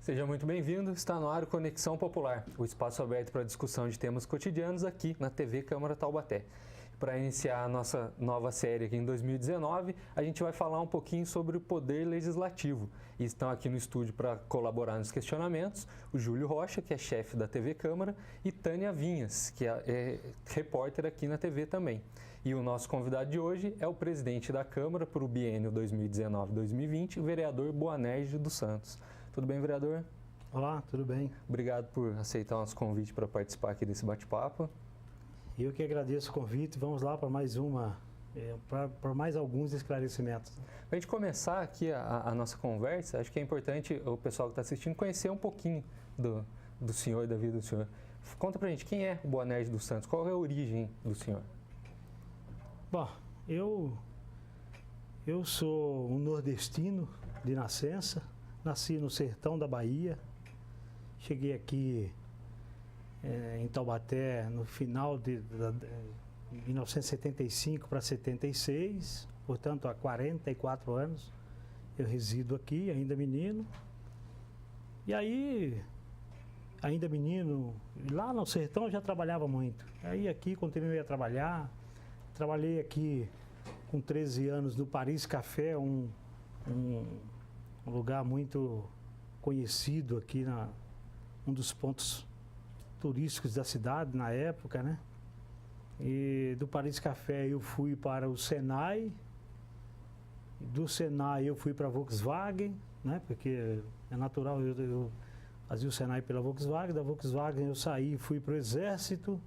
Seja muito bem-vindo, está no ar o Conexão Popular, o espaço aberto para discussão de temas cotidianos aqui na TV Câmara Taubaté. Para iniciar a nossa nova série aqui em 2019, a gente vai falar um pouquinho sobre o Poder Legislativo. E estão aqui no estúdio para colaborar nos questionamentos o Júlio Rocha, que é chefe da TV Câmara, e Tânia Vinhas, que é repórter aqui na TV também. E o nosso convidado de hoje é o presidente da Câmara para o biênio 2019-2020, o vereador Boanerges dos Santos. Tudo bem, vereador? Olá, tudo bem? Obrigado por aceitar o nosso convite para participar aqui desse bate-papo. Eu que agradeço o convite. Vamos lá para mais para mais alguns esclarecimentos. Para a gente começar aqui a nossa conversa, acho que é importante o pessoal que está assistindo conhecer um pouquinho do senhor e da vida do senhor. Conta para a gente, quem é o Boanerges dos Santos? Qual é a origem do senhor? Bom, eu sou um nordestino de nascença, nasci no sertão da Bahia, cheguei aqui em Taubaté no final de 1975 para 76, portanto há 44 anos eu resido aqui, ainda menino. E aí, ainda menino, lá no sertão eu já trabalhava muito. Aí aqui continuei a trabalhar, trabalhei aqui com 13 anos no Paris Café, um lugar muito conhecido aqui, um dos pontos turísticos da cidade na época, né? E do Paris Café eu fui para o Senai, do Senai eu fui para a Volkswagen, né? Porque é natural, eu fazia o Senai pela Volkswagen, da Volkswagen eu saí e fui para o Exército,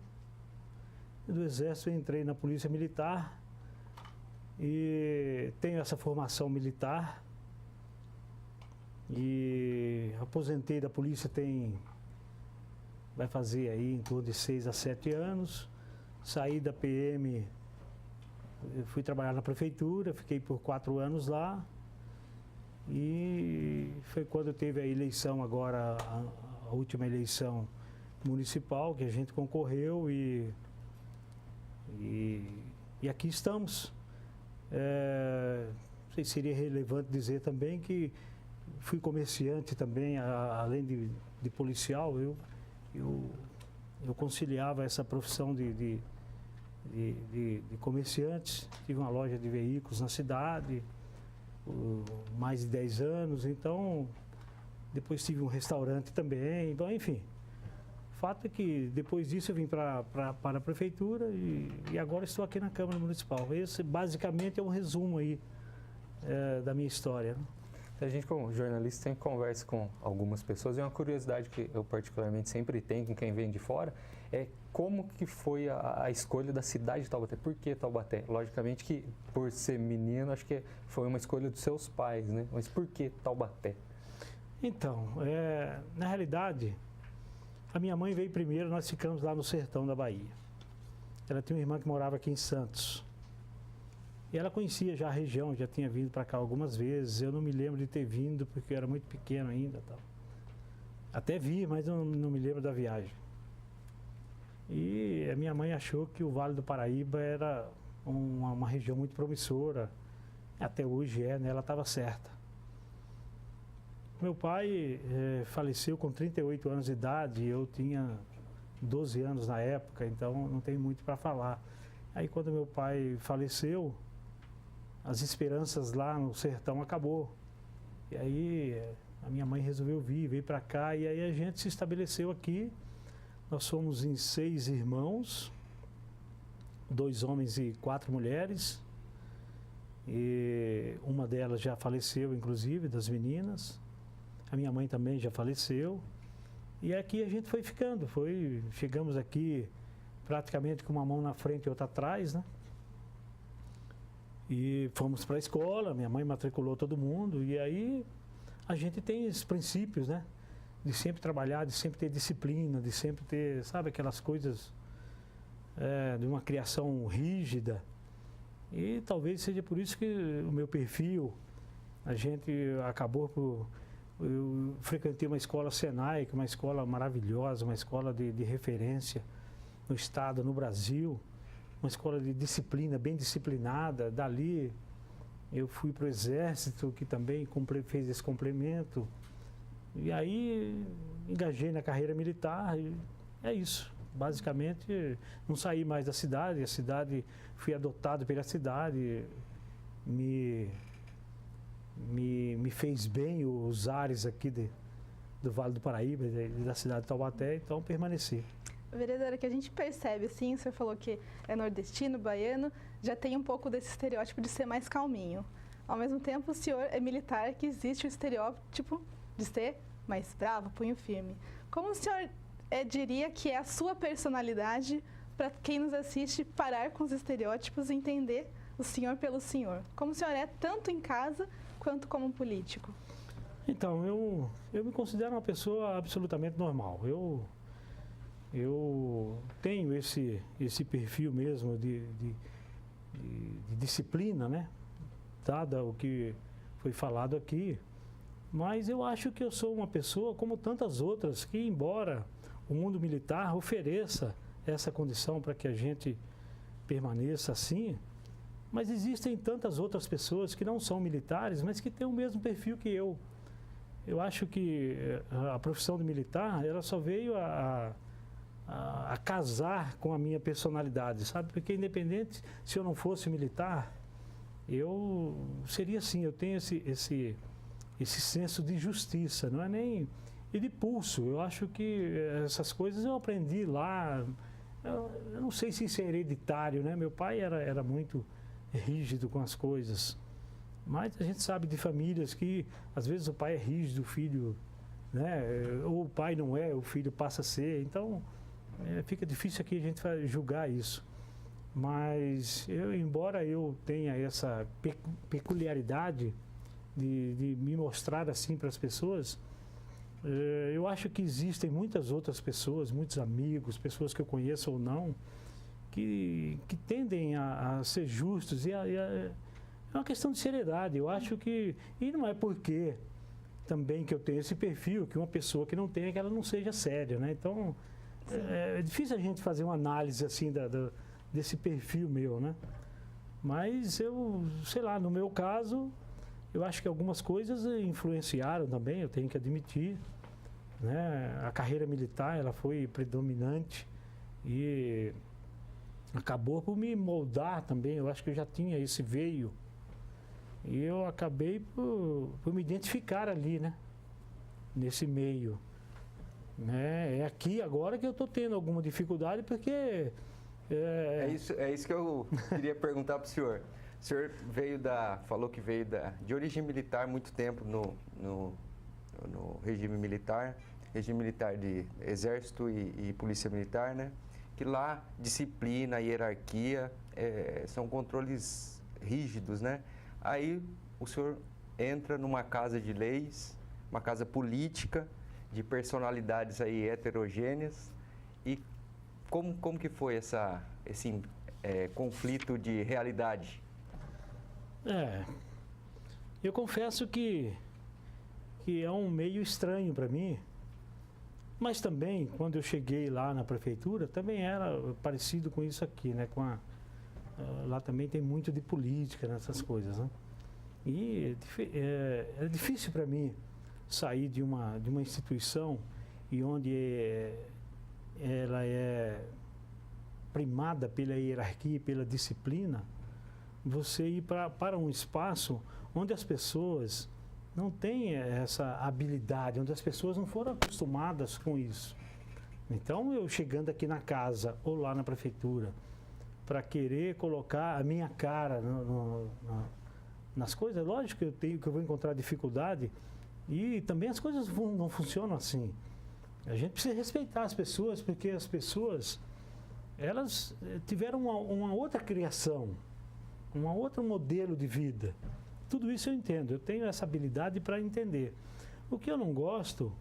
e do Exército eu entrei na Polícia Militar e tenho essa formação militar e aposentei da polícia vai fazer aí em torno de 6 a 7 anos. Saí da PM, fui trabalhar na prefeitura, fiquei por 4 anos lá. E foi quando teve a eleição agora, a última eleição municipal, que a gente concorreu e aqui estamos. Não sei se seria relevante dizer também que fui comerciante também, além de policial, eu conciliava essa profissão de comerciante. Tive uma loja de veículos na cidade, mais de 10 anos, então depois tive um restaurante também, então, enfim. O fato é que depois disso eu vim para a prefeitura e agora estou aqui na Câmara Municipal. Esse basicamente é um resumo aí da minha história, né? A gente, como jornalista, sempre conversa com algumas pessoas e uma curiosidade que eu particularmente sempre tenho com quem vem de fora é como que foi a escolha da cidade de Taubaté. Por que Taubaté? Logicamente que por ser menino, acho que foi uma escolha dos seus pais, né? Mas por que Taubaté? Então, na realidade, a minha mãe veio primeiro, nós ficamos lá no sertão da Bahia. Ela tinha uma irmã que morava aqui em Santos. E ela conhecia já a região, já tinha vindo para cá algumas vezes. Eu não me lembro de ter vindo, porque eu era muito pequeno ainda. Tal. Até vi, mas não me lembro da viagem. E a minha mãe achou que o Vale do Paraíba era uma região muito promissora. Até hoje né? Ela estava certa. Meu pai faleceu com 38 anos de idade, eu tinha 12 anos na época, então não tem muito para falar. Aí quando meu pai faleceu, as esperanças lá no sertão acabou. E aí a minha mãe resolveu veio para cá e aí a gente se estabeleceu aqui. Nós somos em 6 irmãos, 2 homens e 4 mulheres. E uma delas já faleceu, inclusive, das meninas. A minha mãe também já faleceu. E aqui a gente foi ficando, chegamos aqui praticamente com uma mão na frente e outra atrás, né? E fomos para a escola, minha mãe matriculou todo mundo, e aí a gente tem esses princípios, né? De sempre trabalhar, de sempre ter disciplina, de sempre ter, sabe, aquelas coisas de uma criação rígida. E talvez seja por isso que o meu perfil, a gente acabou eu frequentei uma escola Senai, que é uma escola maravilhosa, uma escola de referência no estado, no Brasil, uma escola de disciplina, bem disciplinada. Dali eu fui para o Exército, que também fez esse complemento. E aí engajei na carreira militar e é isso. Basicamente, não saí mais da cidade, fui adotado pela cidade, me fez bem os ares aqui do Vale do Paraíba, da cidade de Taubaté, então permaneci. Vereadora, que a gente percebe, assim, o senhor falou que é nordestino, baiano, já tem um pouco desse estereótipo de ser mais calminho. Ao mesmo tempo, o senhor é militar, que existe o estereótipo de ser mais bravo, punho firme. Como o senhor diria que é a sua personalidade para quem nos assiste parar com os estereótipos e entender o senhor pelo senhor? Como o senhor é tanto em casa quanto como político? Então, eu me considero uma pessoa absolutamente normal. Eu tenho esse perfil mesmo de disciplina, né? Dada o que foi falado aqui. Mas eu acho que eu sou uma pessoa como tantas outras que, embora o mundo militar ofereça essa condição para que a gente permaneça assim, mas existem tantas outras pessoas que não são militares, mas que têm o mesmo perfil que eu. Eu acho que a profissão de militar, ela só veio a casar com a minha personalidade, sabe? Porque independente se eu não fosse militar, eu seria assim, eu tenho esse senso de justiça, não é nem... E de pulso, eu acho que essas coisas eu aprendi lá, eu não sei se isso é hereditário, né? Meu pai era muito rígido com as coisas, mas a gente sabe de famílias que às vezes o pai é rígido, o filho, né? Ou o pai não é, o filho passa a ser, então fica difícil aqui a gente julgar isso. Mas embora eu tenha essa peculiaridade de me mostrar assim para as pessoas, eu acho que existem muitas outras pessoas, muitos amigos, pessoas que eu conheço ou não, que tendem a ser justos é uma questão de seriedade. Eu acho que, e não é porque também que eu tenho esse perfil, que uma pessoa que não tenha, que ela não seja séria, né? Então, é difícil a gente fazer uma análise assim desse perfil meu, né? Mas eu, sei lá, no meu caso, eu acho que algumas coisas influenciaram também, eu tenho que admitir, né? A carreira militar, ela foi predominante e acabou por me moldar também. Eu acho que eu já tinha esse veio e eu acabei por me identificar ali, né? Nesse meio. É aqui agora que eu estou tendo alguma dificuldade, porque... É isso que eu queria perguntar para o senhor. O senhor falou que veio de origem militar, muito tempo no regime militar de exército e polícia militar, né? Que lá disciplina, hierarquia, são controles rígidos, né? Aí o senhor entra numa casa de leis, uma casa política, de personalidades aí heterogêneas, e como que foi esse conflito de realidade? Eu confesso que é um meio estranho para mim, mas também, quando eu cheguei lá na prefeitura, também era parecido com isso aqui, né? Lá também tem muito de política nessas coisas, né? E é difícil para mim sair de uma instituição e onde ela é primada pela hierarquia, pela disciplina, você ir para um espaço onde as pessoas não têm essa habilidade, onde as pessoas não foram acostumadas com isso. Então, eu chegando aqui na casa ou lá na prefeitura para querer colocar a minha cara nas coisas, lógico que eu vou encontrar dificuldade e também as coisas não funcionam assim. A gente precisa respeitar as pessoas, porque as pessoas, elas tiveram uma outra criação, um outro modelo de vida. Tudo isso eu entendo, eu tenho essa habilidade para entender. O que eu não gosto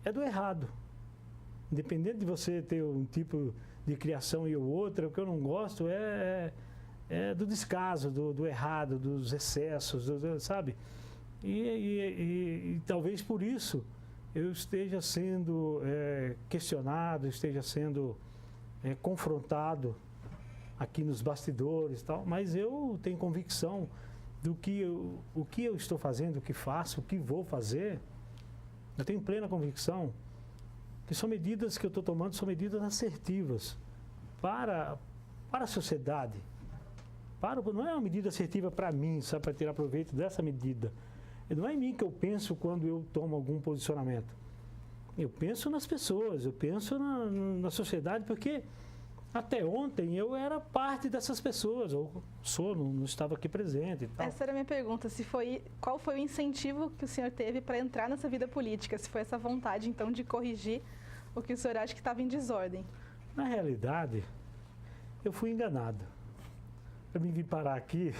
é do errado. Independente de você ter um tipo de criação e o outro, o que eu não gosto é do descaso, do errado, dos excessos, sabe? E talvez por isso eu esteja sendo questionado, esteja sendo confrontado aqui nos bastidores e tal, mas eu tenho convicção do que o que eu estou fazendo, o que faço, o que vou fazer, Eu tenho plena convicção que são medidas que eu estou tomando, são medidas assertivas para a sociedade. Não é uma medida assertiva para mim, sabe, para tirar proveito dessa medida. Não é em mim que eu penso quando eu tomo algum posicionamento. Eu penso nas pessoas, eu penso na sociedade, porque até ontem eu era parte dessas pessoas, não estava aqui presente e tal. Essa era a minha pergunta, qual foi o incentivo que o senhor teve para entrar nessa vida política? Se foi essa vontade, então, de corrigir o que o senhor acha que estava em desordem? Na realidade, eu fui enganado. Para mim vir parar aqui,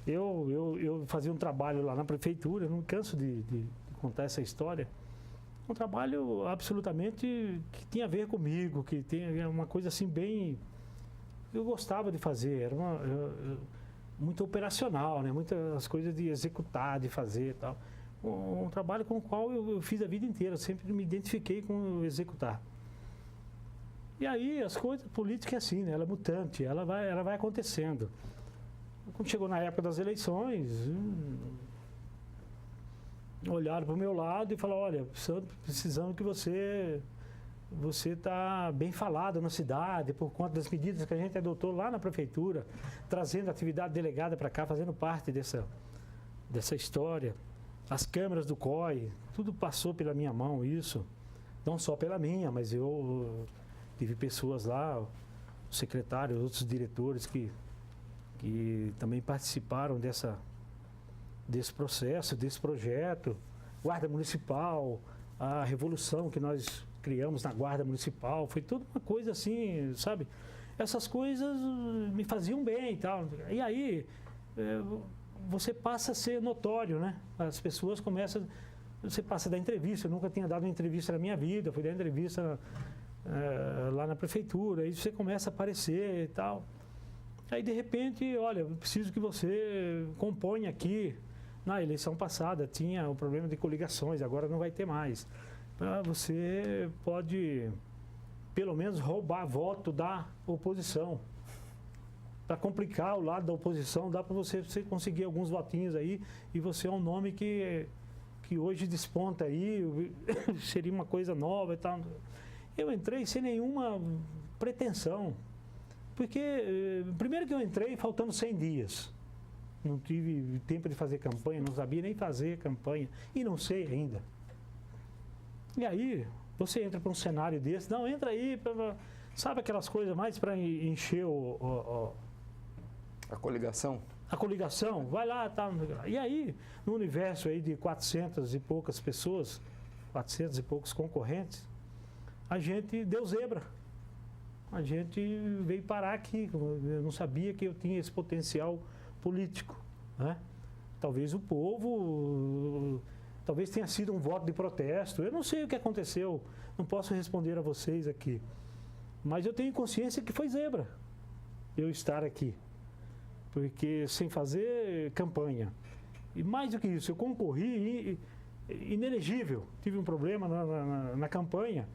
eu fazia um trabalho lá na prefeitura, eu não canso de contar essa história. Um trabalho absolutamente que tinha a ver comigo, que tem uma coisa assim bem... Eu gostava de fazer, era muito operacional, né? Muitas coisas de executar, de fazer e tal. Um trabalho com o qual eu fiz a vida inteira, sempre me identifiquei com executar. E aí as coisas, política é assim, né? Ela é mutante, ela vai acontecendo. Quando chegou na época das eleições, olharam para o meu lado e falaram, olha, precisamos que você está bem falado na cidade, por conta das medidas que a gente adotou lá na prefeitura, trazendo a atividade delegada para cá, fazendo parte dessa história. As câmeras do COI, tudo passou pela minha mão, isso. Não só pela minha, mas eu tive pessoas lá, secretários, outros diretores que também participaram desse processo, desse projeto. Guarda Municipal, a revolução que nós criamos na Guarda Municipal, foi toda uma coisa assim, sabe? Essas coisas me faziam bem e tal. E aí, você passa a ser notório, né? As pessoas começam... Você passa a dar entrevista, eu nunca tinha dado uma entrevista na minha vida, fui dar entrevista lá na prefeitura, aí você começa a aparecer e tal. Aí, de repente, olha, eu preciso que você componha aqui. Na eleição passada tinha o problema de coligações, agora não vai ter mais. Você pode, pelo menos, roubar voto da oposição. Para complicar o lado da oposição, dá para você conseguir alguns votinhos aí, e você é um nome que hoje desponta aí, seria uma coisa nova e tal. Eu entrei sem nenhuma pretensão, porque, primeiro que eu entrei faltando 100 dias. Não tive tempo de fazer campanha, não sabia nem fazer campanha, e não sei ainda. E aí, você entra para um cenário desse, não, entra aí, sabe aquelas coisas mais para encher a coligação? A coligação, vai lá, tá. E aí, no universo aí de 400 e poucas pessoas, 400 e poucos concorrentes, a gente deu zebra. A gente veio parar aqui, eu não sabia que eu tinha esse potencial político, né? Talvez o povo, talvez tenha sido um voto de protesto, eu não sei o que aconteceu, não posso responder a vocês aqui, mas eu tenho consciência que foi zebra eu estar aqui, porque sem fazer campanha, e mais do que isso, eu concorri inelegível, tive um problema na campanha,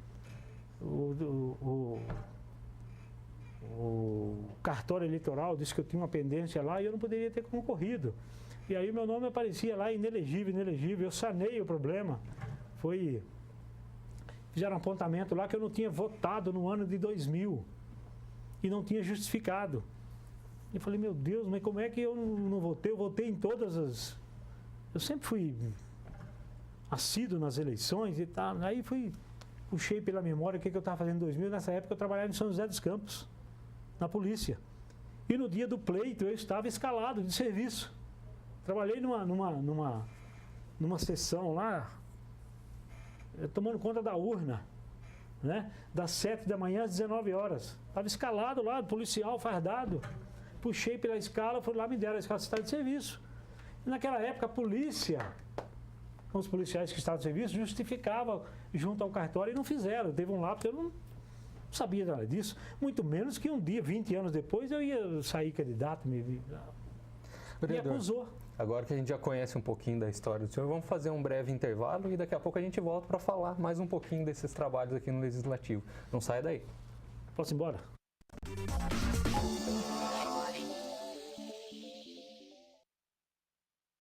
o cartório eleitoral disse que eu tinha uma pendência lá e eu não poderia ter concorrido. E aí meu nome aparecia lá, inelegível. Eu sanei o problema. Fizeram um apontamento lá que eu não tinha votado no ano de 2000 e não tinha justificado. Eu falei, meu Deus, mas como é que eu não votei? Eu votei em todas as... Eu sempre fui assíduo nas eleições e tal. Aí puxei pela memória o que eu estava fazendo em 2000. Nessa época eu trabalhava em São José dos Campos, na polícia. E no dia do pleito eu estava escalado de serviço. Trabalhei numa sessão lá, tomando conta da urna, né? Das 7 da manhã às 19 horas. Estava escalado lá, policial fardado. Puxei pela escala, fui lá, me deram a escala de estado de serviço. E naquela época a polícia, os policiais que estavam de serviço, justificavam junto ao cartório e não fizeram. Teve um lapso, eu não sabia nada disso. Muito menos que um dia, 20 anos depois, eu ia sair candidato, me acusou. Agora que a gente já conhece um pouquinho da história do senhor, vamos fazer um breve intervalo e daqui a pouco a gente volta para falar mais um pouquinho desses trabalhos aqui no Legislativo. Não saia daí. Posso ir embora?